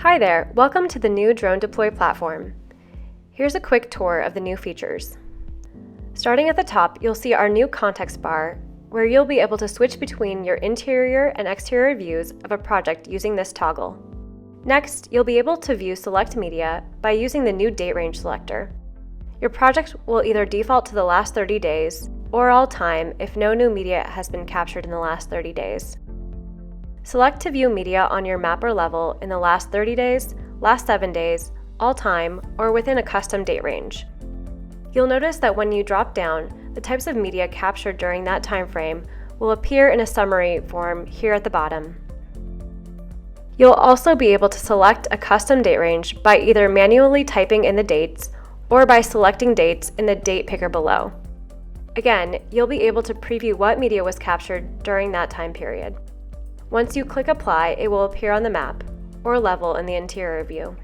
Hi there, welcome to the new DroneDeploy platform. Here's a quick tour of the new features. Starting at the top, you'll see our new context bar, where you'll be able to switch between your interior and exterior views of a project using this toggle. Next, you'll be able to view select media by using the new date range selector. Your project will either default to the last 30 days or all time if no new media has been captured in the last 30 days. Select to view media on your map or level in the last 30 days, last 7 days, all time, or within a custom date range. You'll notice that when you drop down, the types of media captured during that time frame will appear in a summary form here at the bottom. You'll also be able to select a custom date range by either manually typing in the dates or by selecting dates in the date picker below. Again, you'll be able to preview what media was captured during that time period. Once you click Apply, it will appear on the map or level in the interior view.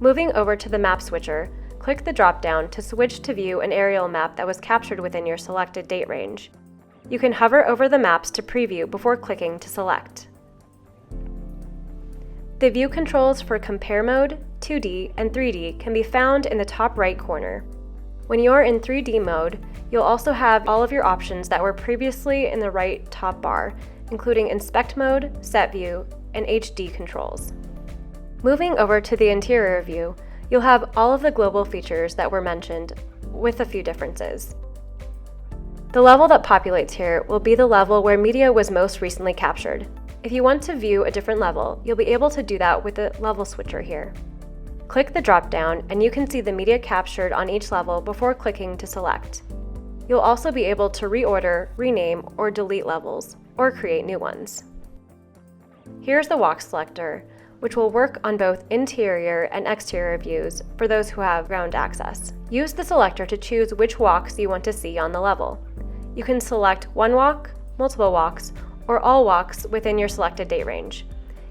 Moving over to the map switcher, click the drop-down to switch to view an aerial map that was captured within your selected date range. You can hover over the maps to preview before clicking to select. The view controls for Compare Mode, 2D, and 3D can be found in the top right corner. When you're in 3D mode, you'll also have all of your options that were previously in the right top bar, including Inspect Mode, Set View, and HD controls. Moving over to the interior view, you'll have all of the global features that were mentioned, with a few differences. The level that populates here will be the level where media was most recently captured. If you want to view a different level, you'll be able to do that with the level switcher here. Click the drop-down and you can see the media captured on each level before clicking to select. You'll also be able to reorder, rename, or delete levels, or create new ones. Here's the walk selector, which will work on both interior and exterior views for those who have ground access. Use the selector to choose which walks you want to see on the level. You can select one walk, multiple walks, or all walks within your selected date range.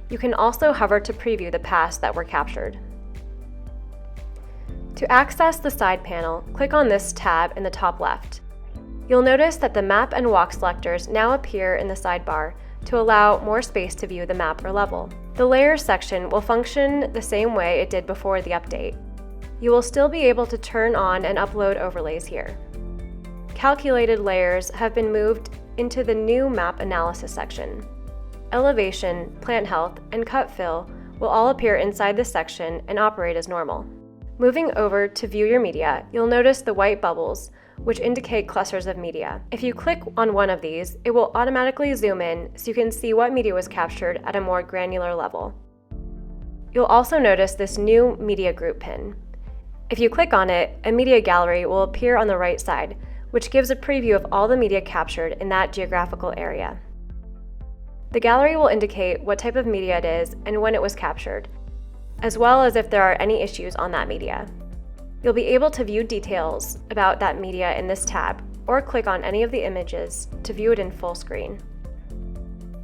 You can also hover to preview the paths that were captured. To access the side panel, click on this tab in the top left. You'll notice that the map and walk selectors now appear in the sidebar to allow more space to view the map or level. The Layers section will function the same way it did before the update. You will still be able to turn on and upload overlays here. Calculated layers have been moved into the new Map Analysis section. Elevation, Plant Health, and Cut Fill will all appear inside this section and operate as normal. Moving over to view your media, you'll notice the white bubbles, which indicate clusters of media. If you click on one of these, it will automatically zoom in so you can see what media was captured at a more granular level. You'll also notice this new media group pin. If you click on it, a media gallery will appear on the right side, which gives a preview of all the media captured in that geographical area. The gallery will indicate what type of media it is and when it was captured, as well as if there are any issues on that media. You'll be able to view details about that media in this tab, or click on any of the images to view it in full screen.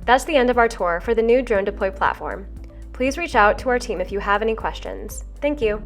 That's the end of our tour for the new DroneDeploy platform. Please reach out to our team if you have any questions. Thank you.